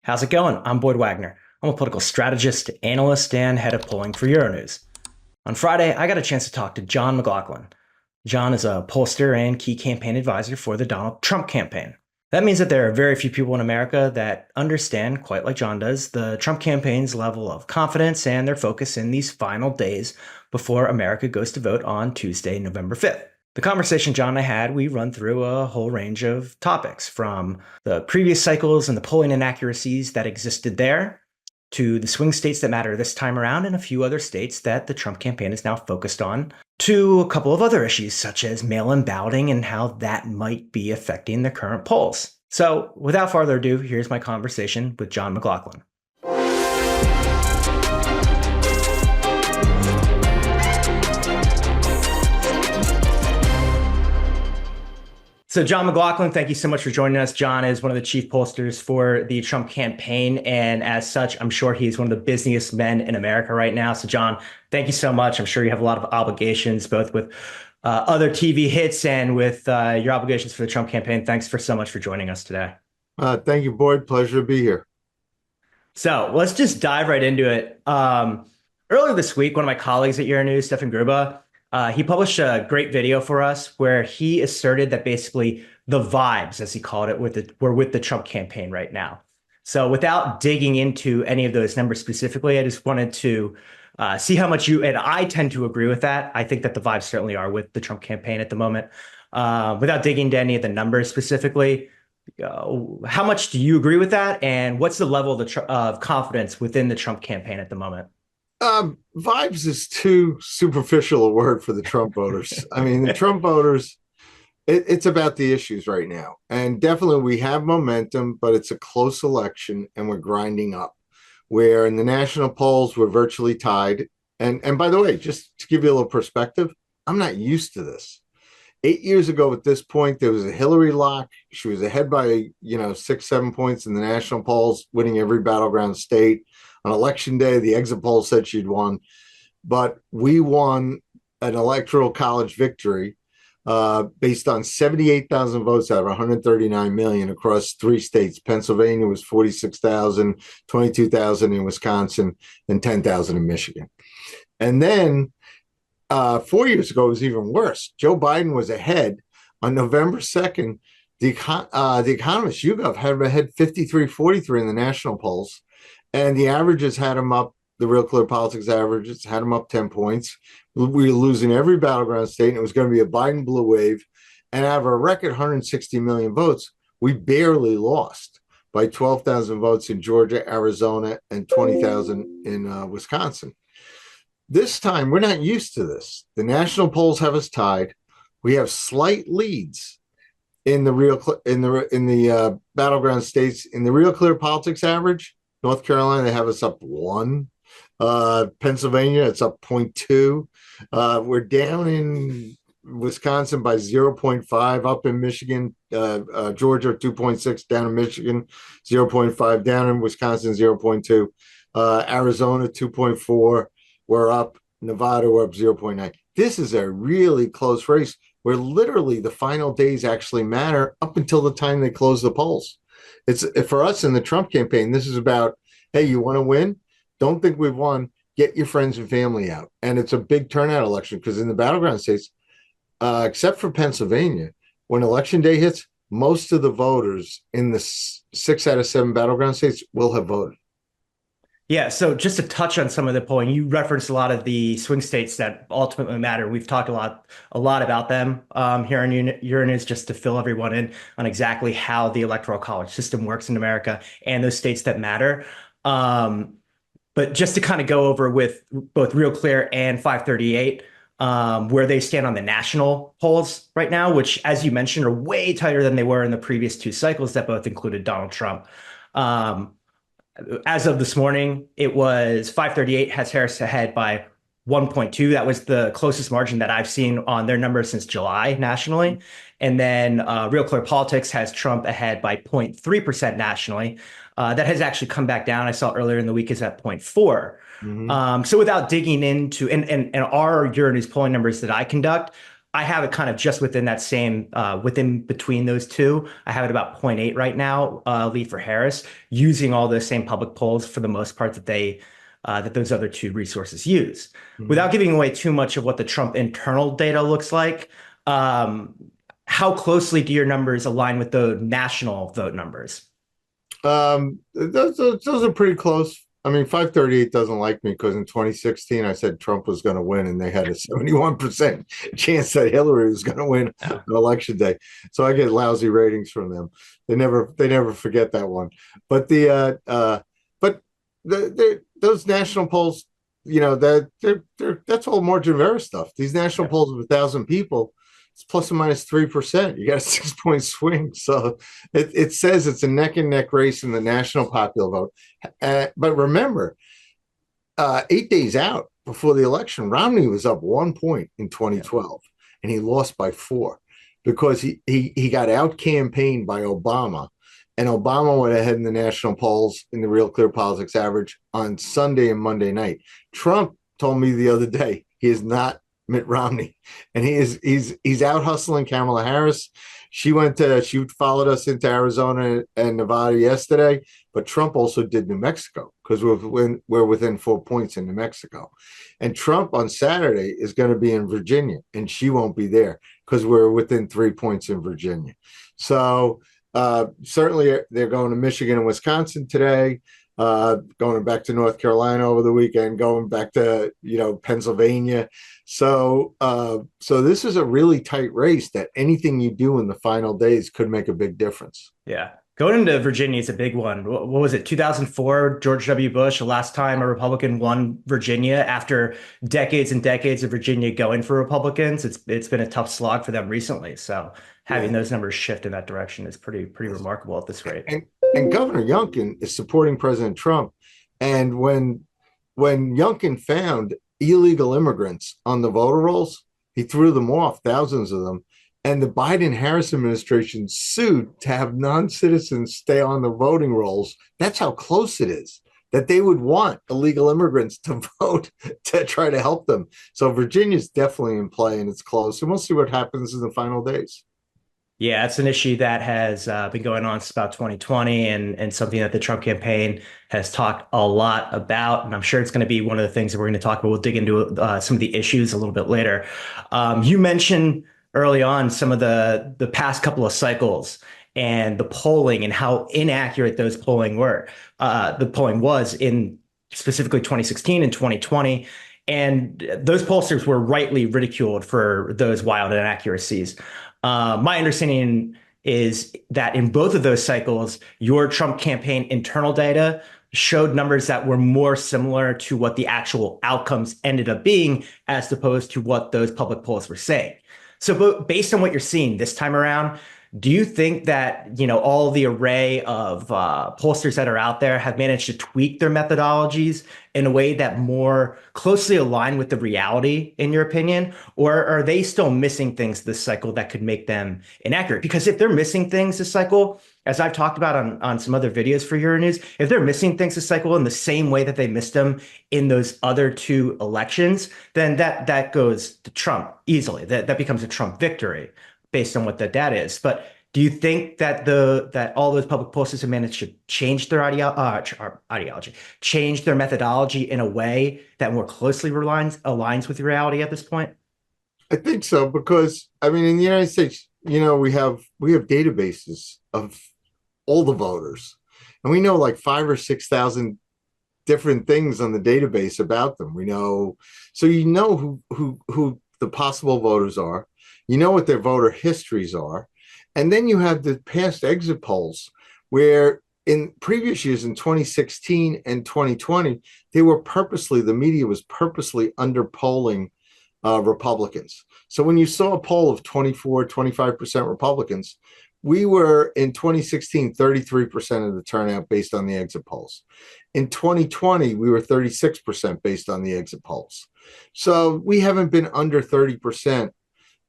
How's it going? I'm Boyd Wagner. I'm a political strategist, analyst, and head of polling for Euronews. On Friday, I got a chance to talk to John McLaughlin. John is a pollster and key campaign advisor for the Donald Trump campaign. That means that there are very few people in America that understand, quite like John does, the Trump campaign's level of confidence and their focus in these final days before America goes to vote on Tuesday, November 5th. The conversation John and I had, we run through a whole range of topics, from the previous cycles and the polling inaccuracies that existed there, to the swing states that matter this time around and a few other states that the Trump campaign is now focused on, to a couple of other issues such as mail-in balloting and how that might be affecting the current polls. So without further ado, here's my conversation with John McLaughlin. So John McLaughlin, thank you so much for joining us. John is one of the chief pollsters for the Trump campaign, and as such, I'm sure he's one of the busiest men in America right now. So John, thank you so much. I'm sure you have a lot of obligations, both with other TV hits and with your obligations for the Trump campaign. Thanks so much for joining us today. Thank you, Boyd. Pleasure to be here. So let's just dive right into it. Earlier this week, one of my colleagues at Euronews, Stefan Gruba, he published a great video for us where he asserted that basically the vibes, as he called it, were with the Trump campaign right now. So without digging into any of those numbers specifically, I just wanted to see how much you and I tend to agree with that. I think that the vibes certainly are with the Trump campaign at the moment. Without digging into any of the numbers specifically, how much do you agree with that? And what's the level of confidence within the Trump campaign at the moment? Vibes is too superficial a word for the Trump voters. I mean, the Trump voters, it's about the issues right now. And definitely we have momentum, but it's a close election and we're grinding up. Where in the national polls, we're virtually tied. And by the way, just to give you a little perspective, I'm not used to this. 8 years ago at this point, there was a Hillary lock. She was ahead by, 6-7 points in the national polls, winning every battleground state. On election day, the exit poll said she'd won, but we won an electoral college victory based on 78,000 votes out of 139 million across 3 states. Pennsylvania was 46,000, 22,000 in Wisconsin, and 10,000 in Michigan. And then 4 years ago, it was even worse. Joe Biden was ahead on November 2nd. The Economist, YouGov, had him ahead 53-43 in the national polls. And the averages had him up, the Real Clear Politics averages had him up 10 points. We were losing every battleground state, and it was going to be a Biden blue wave. And out of a record 160 million votes, we barely lost by 12,000 votes in Georgia, Arizona, and 20,000 in Wisconsin. This time, we're not used to this. The national polls have us tied. We have slight leads in the battleground states. In the Real Clear Politics average, North Carolina, they have us up 1. Pennsylvania, it's up 0.2. We're down in Wisconsin by 0.5, up in Michigan, Georgia 2.6, down in Michigan 0.5, down in Wisconsin 0.2, Arizona 2.4, we're up, Nevada we're up 0.9. This is a really close race where literally the final days actually matter up until the time they close the polls. It's for us in the Trump campaign, this is about, hey, you want to win? Don't think we've won. Get your friends and family out. And it's a big turnout election because in the battleground states, except for Pennsylvania, when election day hits, most of the voters in the 6 out of 7 battleground states will have voted. Yeah, so just to touch on some of the polling, you referenced a lot of the swing states that ultimately matter. We've talked a lot about them here on Euronews, just to fill everyone in on exactly how the electoral college system works in America and those states that matter. But just to kind of go over with both Real Clear and 538, where they stand on the national polls right now, which, as you mentioned, are way tighter than they were in the previous 2 cycles that both included Donald Trump. As of this morning, it was 538 has Harris ahead by 1.2. That was the closest margin that I've seen on their numbers since July nationally. And then Real Clear Politics has Trump ahead by 0.3% nationally. That has actually come back down. I saw earlier in the week is at 0.4. So without digging into and our Euronews polling numbers that I conduct, I have it kind of just within that same, within between those two. I have it about zero point 0.8 right now, lead for Harris, using all those same public polls for the most part that those other two resources use. Without Mhm. giving away too much of what the Trump internal data looks like, um, how closely do your numbers align with the national vote numbers? Those are pretty close. I mean, 538 doesn't like me because in 2016 I said Trump was going to win, and they had a 71% chance that Hillary was going to win Yeah. on election day. So I get lousy ratings from them. They never forget that one. But but those national polls, that that's all margin of error stuff. These national polls of 1,000 people, it's plus or minus 3%. You got a 6 point swing. So it says it's a neck and neck race in the national popular vote. But remember, 8 days out before the election, Romney was up 1 point in Yeah. 2012, and he lost by 4 because he got out campaigned by Obama. And Obama went ahead in the national polls in the Real Clear Politics average on Sunday and Monday night. Trump told me the other day he is not Mitt Romney, and he's out hustling Kamala Harris. She followed us into Arizona and Nevada yesterday, but Trump also did New Mexico because we're within 4 points in New Mexico, and Trump on Saturday is going to be in Virginia, and she won't be there because we're within 3 points in Virginia. So certainly they're going to Michigan and Wisconsin today. Going back to North Carolina over the weekend, going back to Pennsylvania. So this is a really tight race that anything you do in the final days could make a big difference. Yeah. Going into Virginia is a big one. What was it? 2004, George W. Bush, the last time a Republican won Virginia after decades and decades of Virginia going for Republicans. It's been a tough slog for them recently. So having Yeah. those numbers shift in that direction is pretty remarkable at this rate. And and Governor Youngkin is supporting President Trump. And when Youngkin found illegal immigrants on the voter rolls, he threw them off, thousands of them. And the Biden Harris administration sued to have non-citizens stay on the voting rolls. That's how close it is that they would want illegal immigrants to vote to try to help them. So Virginia's definitely in play, and it's close. And we'll see what happens in the final days. Yeah, it's an issue that has been going on since about 2020 and something that the Trump campaign has talked a lot about. And I'm sure it's going to be one of the things that we're going to talk about. We'll dig into some of the issues a little bit later. You mentioned early on some of the past couple of cycles and the polling and how inaccurate those polling were. The polling was in specifically 2016 and 2020. And those pollsters were rightly ridiculed for those wild inaccuracies. My understanding is that in both of those cycles, your Trump campaign internal data showed numbers that were more similar to what the actual outcomes ended up being, as opposed to what those public polls were saying. So, based on what you're seeing this time around, do you think that all the array of pollsters that are out there have managed to tweak their methodologies in a way that more closely align with the reality, in your opinion, or are they still missing things this cycle that could make them inaccurate? Because if they're missing things this cycle, as I've talked about on some other videos for Euronews, if they're missing things this cycle in the same way that they missed them in those other two elections, then that goes to Trump easily. That becomes a Trump victory based on what the data is. But do you think that that all those public posters have managed to change their ideology, change their methodology in a way that more closely aligns with reality at this point? I think so because I mean, in the United States, we have databases of all the voters, and we know like 5 or 6 thousand different things on the database about them. We know, so who the possible voters are, what their voter histories are, and then you have the past exit polls where in previous years in 2016 and 2020 the media was purposely underpolling Republicans. So when you saw a poll of 24-25% Republicans, we were in 2016 33% of the turnout based on the exit polls. In 2020, we were 36% based on the exit polls. So we haven't been under 30%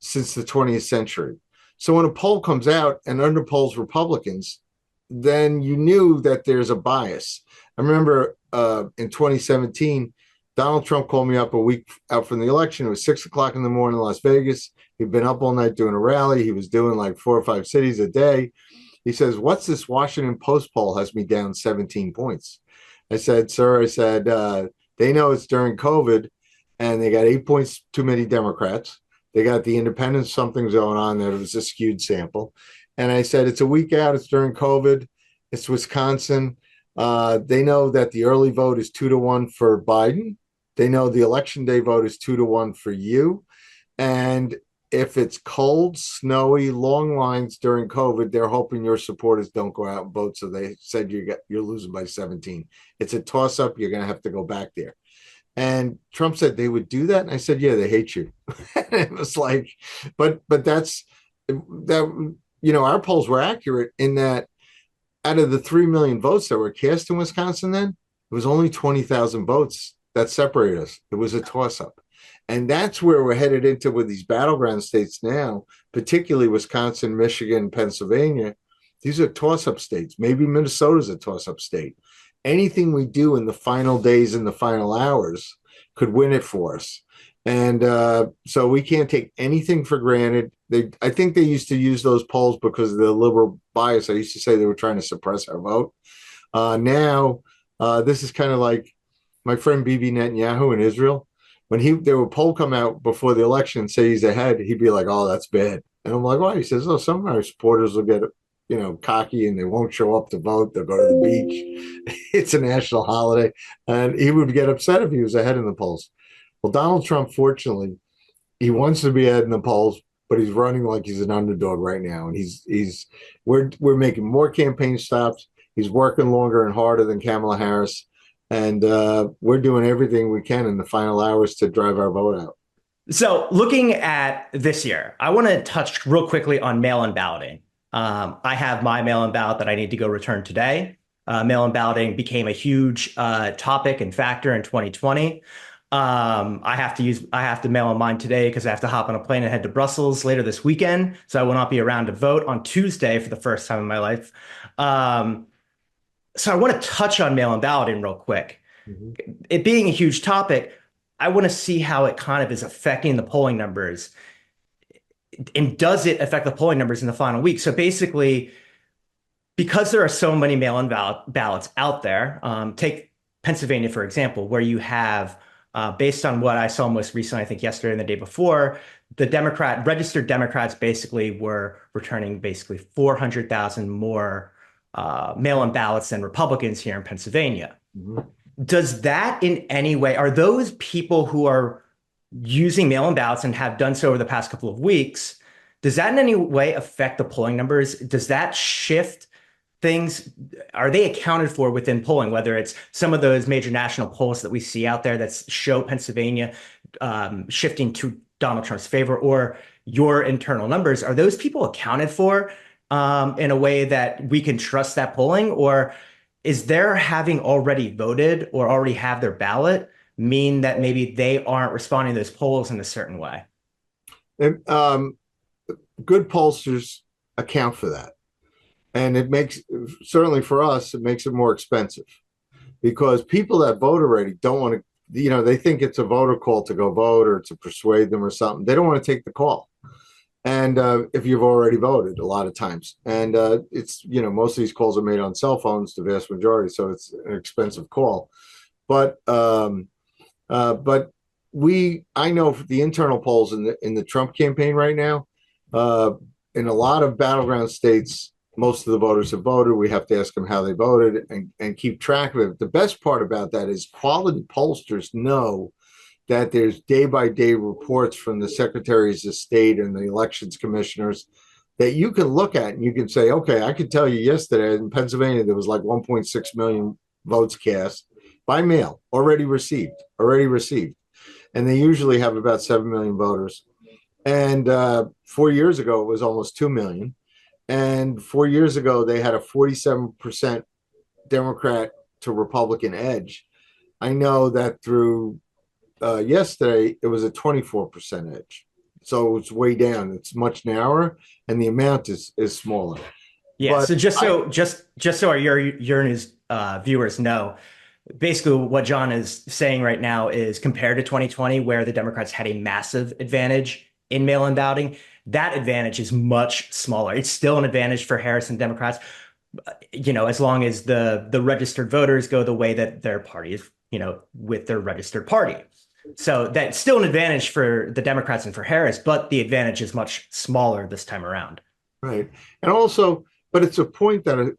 since the 20th century. So when a poll comes out and underpolls Republicans, then you knew that there's a bias. I remember in 2017, Donald Trump called me up a week out from the election. It was 6 o'clock in the morning in Las Vegas. He'd been up all night doing a rally. He was doing like 4 or 5 cities a day. He says, "What's this Washington Post poll has me down 17 points?" I said, "Sir, I said, they know it's during COVID and they got 8 points too many Democrats. They got the independents, something's going on there. It was a skewed sample." And I said, "It's a week out. It's during COVID. It's Wisconsin. They know that the early vote is 2-1 for Biden. They know the election day vote is 2-1 for you. And if it's cold, snowy, long lines during COVID, they're hoping your supporters don't go out and vote. So they said you're losing by 17. It's a toss up. You're going to have to go back there." And Trump said they would do that. And I said, "Yeah, they hate you." It was like, but that's that, our polls were accurate in that out of the 3 million votes that were cast in Wisconsin then, it was only 20,000 votes that separated us. It was a toss up. And that's where we're headed into with these battleground states now, particularly Wisconsin, Michigan, Pennsylvania. These are toss up states. Maybe Minnesota's a toss up state. Anything we do in the final days and the final hours could win it for us. And so we can't take anything for granted. I think they used to use those polls because of the liberal bias. I used to say they were trying to suppress our vote. Now, this is kind of like my friend Bibi Netanyahu in Israel. When there would poll come out before the election and say he's ahead, he'd be like, "Oh, that's bad." And I'm like, "Why?" He says, "Oh, some of our supporters will get, cocky and they won't show up to vote. They'll go to the beach. It's a national holiday." And he would get upset if he was ahead in the polls. Well, Donald Trump, fortunately, he wants to be ahead in the polls, but he's running like he's an underdog right now. And we're making more campaign stops. He's working longer and harder than Kamala Harris. And we're doing everything we can in the final hours to drive our vote out. So looking at this year, I want to touch real quickly on mail-in balloting. I have my mail-in ballot that I need to go return today. Mail-in balloting became a huge topic and factor in 2020. I have to mail in mine today because I have to hop on a plane and head to Brussels later this weekend. So I will not be around to vote on Tuesday for the first time in my life. So I want to touch on mail-in balloting real quick. Mm-hmm. It being a huge topic, I want to see how it kind of is affecting the polling numbers. And does it affect the polling numbers in the final week? So basically, because there are so many mail-in ballots out there, take Pennsylvania, for example, where you have, based on what I saw most recently, I think yesterday and the day before, the registered Democrats basically were returning basically 400,000 more mail-in ballots than Republicans here in Pennsylvania. Mm-hmm. Does that in any way, are those people who are using mail-in ballots and have done so over the past couple of weeks, does that in any way affect the polling numbers? Does that shift things? Are they accounted for within polling, whether it's some of those major national polls that we see out there that show Pennsylvania shifting to Donald Trump's favor, or your internal numbers? Are those people accounted for in a way that we can trust that polling? Or is their having already voted or already have their ballot mean that maybe they aren't responding to those polls in a certain way? And, good pollsters account for that. And it makes, certainly for us, it makes it more expensive because people that vote already don't want to, they think it's a voter call to go vote or to persuade them or something. They don't want to take the call. And if you've already voted a lot of times, and it's, most of these calls are made on cell phones, the vast majority. So it's an expensive call. But I know for the internal polls in the Trump campaign right now, in a lot of battleground states, most of the voters have voted. We have to ask them how they voted and keep track of it. The best part about that is quality pollsters know that there's day-by-day reports from the secretaries of state and the elections commissioners that you can look at and you can say, okay, I could tell you yesterday in Pennsylvania, there was like 1.6 million votes cast by mail, already received. And they usually have about 7 million voters. And 4 years ago, it was almost 2 million. And 4 years ago, they had a 47% Democrat to Republican edge. I know that through yesterday, it was a 24% edge. So it's way down. It's much narrower, and the amount is smaller. Yeah. But So just so our Euronews viewers know, basically what John is saying right now is compared to 2020, where the Democrats had a massive advantage in mail-in balloting, that advantage is much smaller. It's still an advantage for Harris and Democrats, as long as the registered voters go the way that their party is, with their registered party. So that's still an advantage for the Democrats and for Harris, but the advantage is much smaller this time around. Right. And also, but it's a point that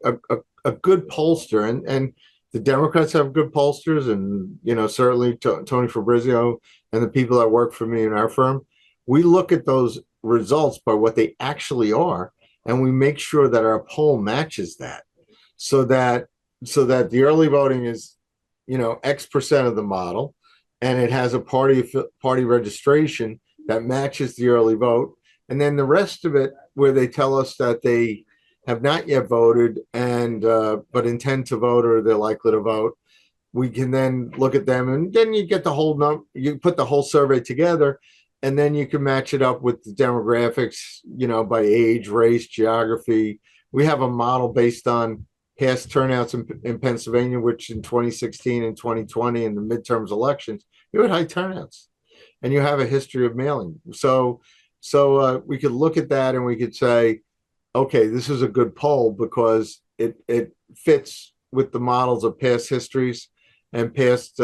a good pollster, and the Democrats have good pollsters, and certainly Tony Fabrizio and the people that work for me in our firm, we look at those results by what they actually are, and we make sure that our poll matches that, so that the early voting is X% of the model, and it has a party registration that matches the early vote, and then the rest of it, where they tell us that they have not yet voted and but intend to vote, or they're likely to vote, we can then look at them, and then you get the whole you put the whole survey together, and then you can match it up with the demographics, by age, race, geography. We have a model based on past turnouts in Pennsylvania, which in 2016 and 2020 in the midterms elections, you had high turnouts, and you have a history of mailing. So we could look at that and we could say, okay, this is a good poll because it fits with the models of past histories and past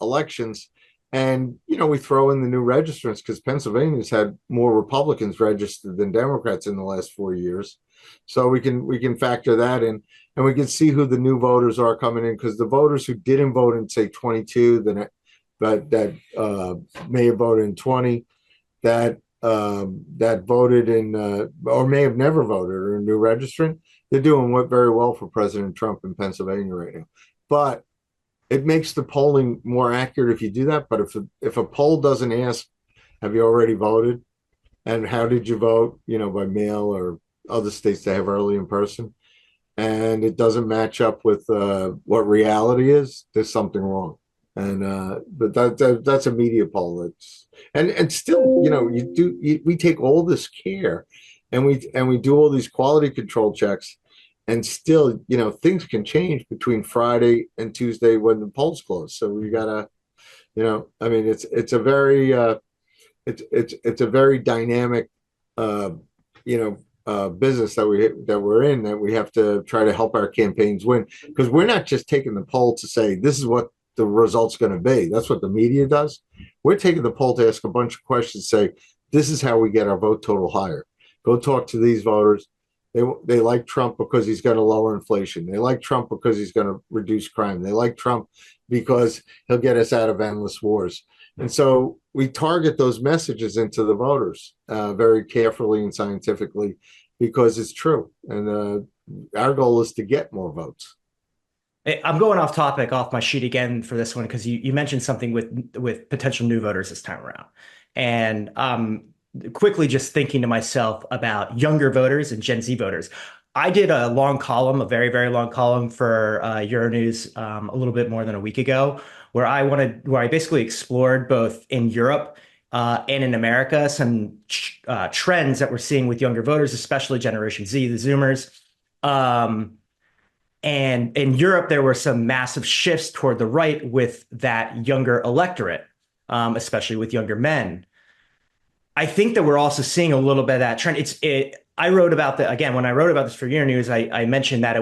elections. And we throw in the new registrants, because Pennsylvania's had more Republicans registered than Democrats in the last 4 years. So we can factor that in, and we can see who the new voters are coming in, because the voters who didn't vote in, say, 22, that may have voted in 20, that voted in or may have never voted, or a new registrant, they're doing very well for President Trump in Pennsylvania right now. But it makes the polling more accurate if you do that. But if a poll doesn't ask, have you already voted, and how did you vote, by mail, or other states that have early in person, and it doesn't match up with what reality is, there's something wrong. And but that's a media poll. And still, we take all this care, and we do all these quality control checks, and still, things can change between Friday and Tuesday when the polls close. So we gotta, I mean, it's a very it's a very dynamic business that we're in, that we have to try to help our campaigns win, because we're not just taking the poll to say this is what the result's going to be. That's what the media does. We're taking the poll to ask a bunch of questions, say this is how we get our vote total higher. Go talk to these voters. They like Trump because he's going to lower inflation. They like Trump because he's going to reduce crime. They like Trump because he'll get us out of endless wars. And so we target those messages into the voters very carefully and scientifically, because it's true. And our goal is to get more votes. I'm going off topic, off my sheet again for this one, because you mentioned something with potential new voters this time around. And quickly just thinking to myself about younger voters and Gen Z voters. I did a long column, a very, very long column for Euronews a little bit more than a week ago, where I basically explored both in Europe and in America some trends that we're seeing with younger voters, especially Generation Z, the Zoomers. And in Europe, there were some massive shifts toward the right with that younger electorate, especially with younger men. I think that we're also seeing a little bit of that trend. I wrote about again, when I wrote about this for Euronews, I mentioned that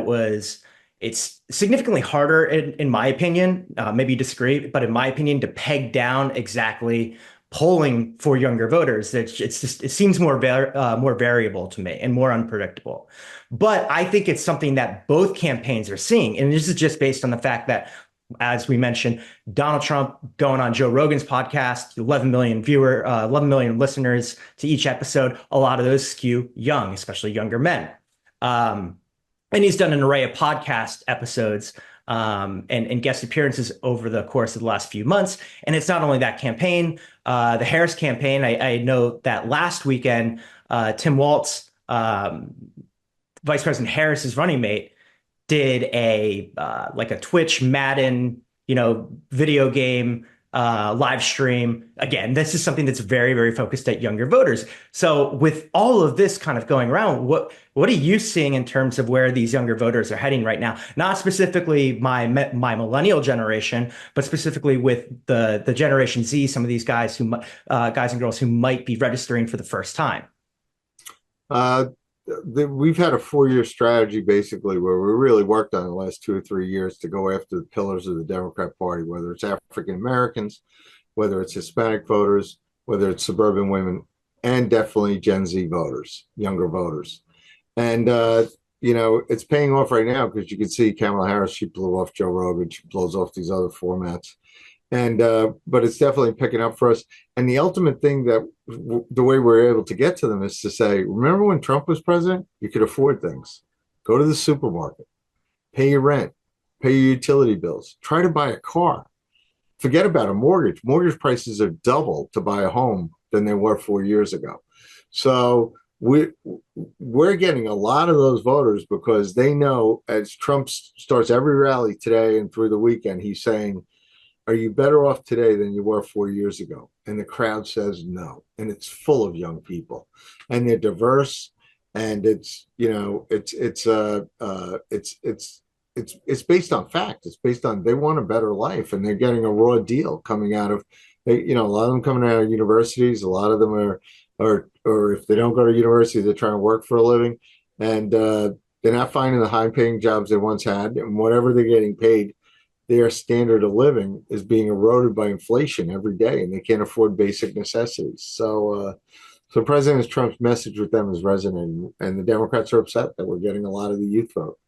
it's significantly harder, in my opinion, maybe you disagree, but in my opinion, to peg down exactly polling for younger voters. It seems more variable to me and more unpredictable. But I think it's something that both campaigns are seeing. And this is just based on the fact that, as we mentioned, Donald Trump going on Joe Rogan's podcast, 11 million listeners to each episode. A lot of those skew young, especially younger men. And he's done an array of podcast episodes and guest appearances over the course of the last few months. And it's not only that campaign, the Harris campaign. I know that last weekend, Tim Walz, Vice President Harris's running mate, did like a Twitch Madden, video game live stream. Again, this is something that's very, very focused at younger voters. So with all of this kind of going around, what are you seeing in terms of where these younger voters are heading right now? Not specifically my millennial generation, but specifically with the Generation Z, some of these guys and girls who might be registering for the first time. Uh, we've had a 4-year strategy basically where we really worked on the last 2 or 3 years to go after the pillars of the Democrat Party, whether it's African Americans, whether it's Hispanic voters, whether it's suburban women, and definitely Gen Z voters, younger voters. And, it's paying off right now because you can see Kamala Harris, she blew off Joe Rogan, she blows off these other formats. And but it's definitely picking up for us. And the ultimate thing that the way we're able to get to them is to say, remember when Trump was president, you could afford things. Go to the supermarket, pay your rent, pay your utility bills, try to buy a car. Forget about a mortgage. Mortgage prices are double to buy a home than they were 4 years ago. So we're getting a lot of those voters because they know as Trump starts every rally today and through the weekend, he's saying, are you better off today than you were 4 years ago? And the crowd says no. And it's full of young people, and they're diverse. And it's based on fact. It's based on they want a better life, and they're getting a raw deal coming out of, a lot of them coming out of universities. A lot of them or if they don't go to university, they're trying to work for a living, and they're not finding the high-paying jobs they once had, and whatever they're getting paid, their standard of living is being eroded by inflation every day, and they can't afford basic necessities. So President Trump's message with them is resonating, and the Democrats are upset that we're getting a lot of the youth vote.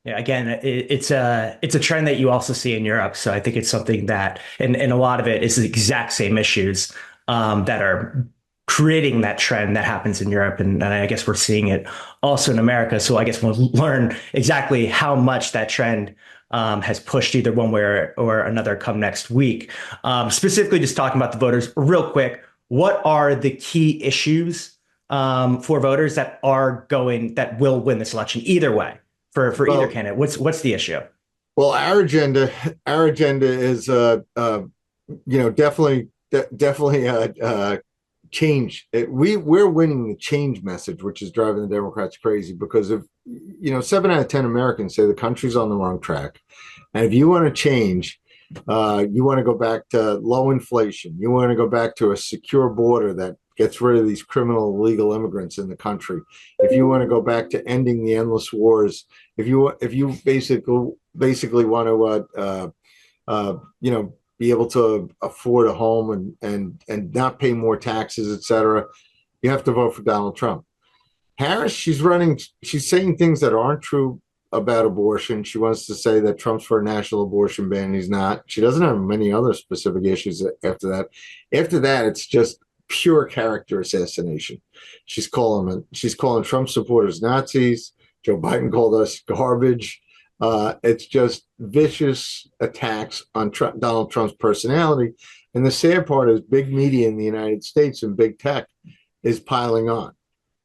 Yeah, again, it's a trend that you also see in Europe. So I think it's something that, and a lot of it is the exact same issues that are creating that trend that happens in Europe, and I guess we're seeing it also in America. So I guess we'll learn exactly how much that trend has pushed either one way or another come next week. Specifically, just talking about the voters real quick. What are the key issues for voters that will win this election either way? For either Well, candidate, what's the issue? well, our agenda is definitely change. We're winning the change message, which is driving the Democrats crazy because of 7 out of 10 Americans say the country's on the wrong track, and if you want to change, you want to go back to low inflation. You want to go back to a secure border that gets rid of these criminal illegal immigrants in the country. If you want to go back to ending the endless wars, if you basically want to be able to afford a home and not pay more taxes, etc., you have to vote for Donald Trump. Harris, she's saying things that aren't true about abortion. She wants to say that Trump's for a national abortion ban. He's not. She doesn't have many other specific issues after that. After that, it's just pure character assassination. She's calling Trump supporters Nazis. Joe Biden called us garbage. It's just vicious attacks on Donald Trump's personality. And the sad part is big media in the United States and big tech is piling on.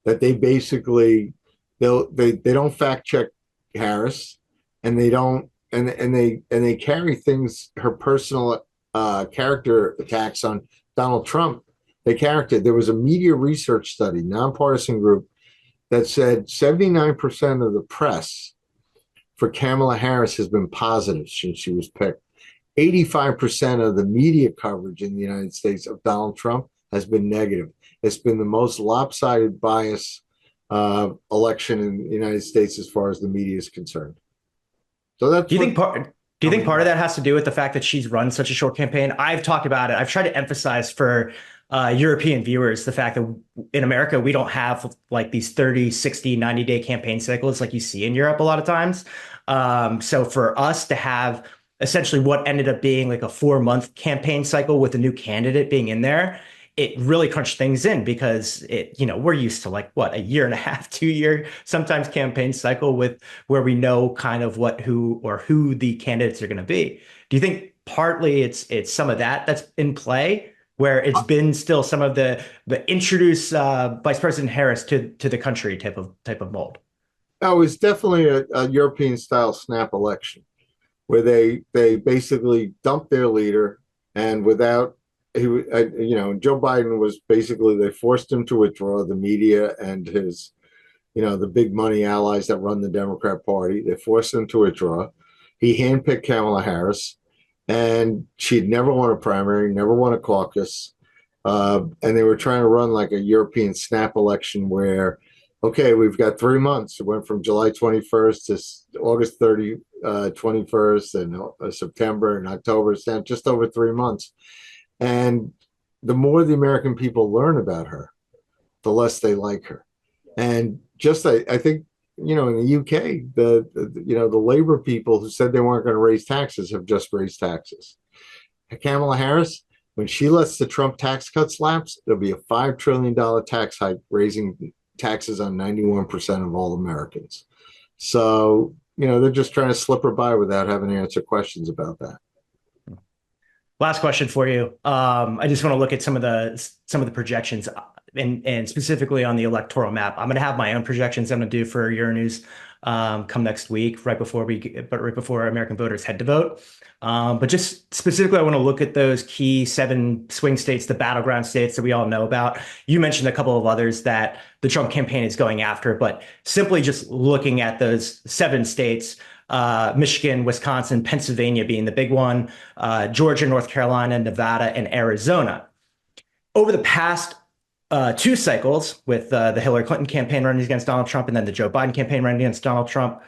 That they basically they don't fact check Harris, and they don't and they carry things, her personal character attacks on Donald Trump. There was a media research study, nonpartisan group, that said 79% of the press for Kamala Harris has been positive since she was picked. 85% of the media coverage in the United States of Donald Trump has been negative. It's been the most lopsided bias election in the United States as far as the media is concerned. So that's do you think part of that has to do with the fact that she's run such a short campaign? I've talked about it. I've tried to emphasize for European viewers the fact that in America, we don't have like these 30, 60, 90-day campaign cycles like you see in Europe a lot of times. So for us to have essentially what ended up being like a 4-month campaign cycle with a new candidate being in there, it really crunched things in because we're used to like what, a year and a half, 2 year, sometimes campaign cycle with where we know kind of who the candidates are going to be. Do you think partly it's some of that's in play, where it's been still some of the introduce Vice President Harris to the country type of mold? Oh, it's definitely a European style snap election where they basically dump their leader and without Joe Biden was basically, they forced him to withdraw. The media and his, the big money allies that run the Democrat Party, they forced him to withdraw. He handpicked Kamala Harris, and she'd never won a primary, never won a caucus. And they were trying to run like a European snap election where, okay, we've got 3 months. It went from July 21st to August 21st, and September and October. It's now just over 3 months. And the more the American people learn about her, the less they like her. And just, I think, in the UK, the labor people who said they weren't going to raise taxes have just raised taxes. Kamala Harris, when she lets the Trump tax cuts lapse, there'll be a $5 trillion tax hike, raising taxes on 91% of all Americans. So, they're just trying to slip her by without having to answer questions about that. Last question for you. I just want to look at some of the projections, and specifically on the electoral map. I'm going to have my own projections I'm going to do for Euronews come next week, right before American voters head to vote. But just specifically, I want to look at those key 7 swing states, the battleground states that we all know about. You mentioned a couple of others that the Trump campaign is going after, but simply just looking at those 7 states, Michigan, Wisconsin, Pennsylvania being the big one, Georgia, North Carolina, Nevada, and Arizona. Over the past 2 cycles, with the Hillary Clinton campaign running against Donald Trump and then the Joe Biden campaign running against Donald Trump,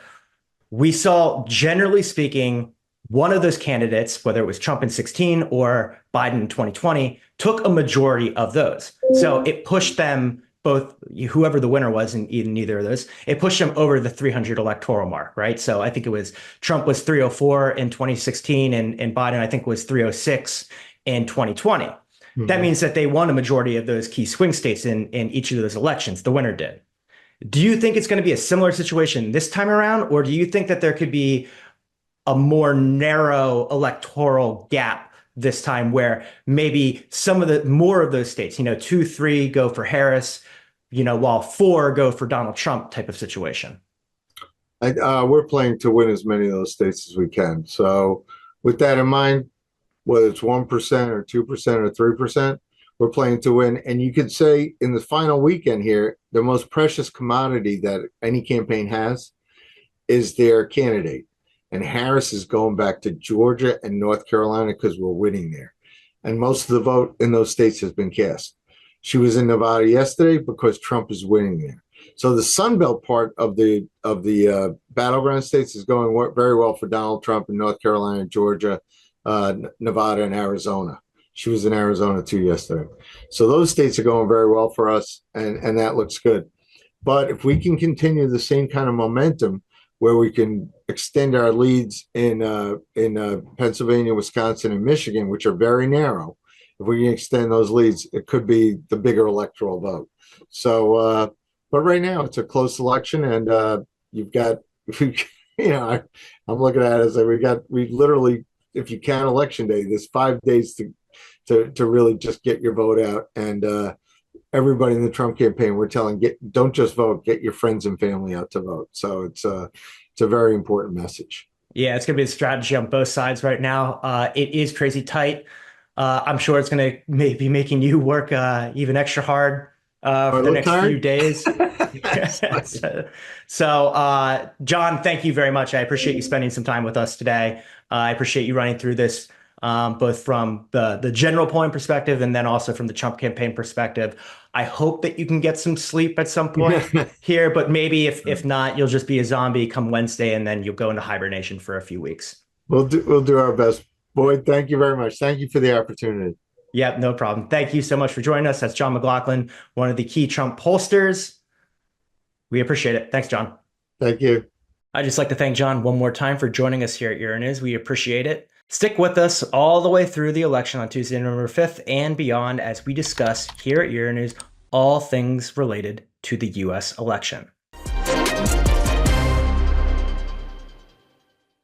we saw, generally speaking, one of those candidates, whether it was Trump in 2016 or Biden in 2020, took a majority of those. So it pushed them both, whoever the winner was in either of those, it pushed them over the 300 electoral mark, right? So I think it was Trump was 304 in 2016 and Biden, I think, was 306 in 2020. Mm-hmm. That means that they won a majority of those key swing states in each of those elections. The winner did. Do you think it's going to be a similar situation this time around, or do you think that there could be a more narrow electoral gap this time where maybe more of those states, 2, 3 go for Harris, while 4 go for Donald Trump type of situation? We're playing to win as many of those states as we can. So with that in mind, whether it's 1% or 2% or 3%, we're playing to win. And you could say in the final weekend here, the most precious commodity that any campaign has is their candidate. And Harris is going back to Georgia and North Carolina because we're winning there. And most of the vote in those states has been cast. She was in Nevada yesterday because Trump is winning there. So the Sun Belt part of the battleground states is going very well for Donald Trump in North Carolina, Georgia, Nevada, and Arizona. She was in Arizona too yesterday. So those states are going very well for us, and that looks good. But if we can continue the same kind of momentum where we can extend our leads in Pennsylvania, Wisconsin, and Michigan, which are very narrow, if we can extend those leads, it could be the bigger electoral vote. So, but right now it's a close election, and you've got, I'm looking at it as we literally, if you count election day, there's 5 days to really just get your vote out. And everybody in the Trump campaign, we're telling, don't just vote, get your friends and family out to vote. So it's a very important message. Yeah, it's going to be a strategy on both sides right now. It is crazy tight. I'm sure it's going to be making you work even extra hard for the next few days. So, John, thank you very much. I appreciate you spending some time with us today. I appreciate you running through this, both from the general polling perspective and then also from the Trump campaign perspective. I hope that you can get some sleep at some point here, but maybe if not, you'll just be a zombie come Wednesday and then you'll go into hibernation for a few weeks. We'll do our best. Boyd, thank you very much. Thank you for the opportunity. Yep, no problem. Thank you so much for joining us. That's John McLaughlin, one of the key Trump pollsters. We appreciate it. Thanks, John. Thank you. I'd just like to thank John one more time for joining us here at Euronews. We appreciate it. Stick with us all the way through the election on Tuesday, November 5th and beyond as we discuss here at Euronews all things related to the U.S. election.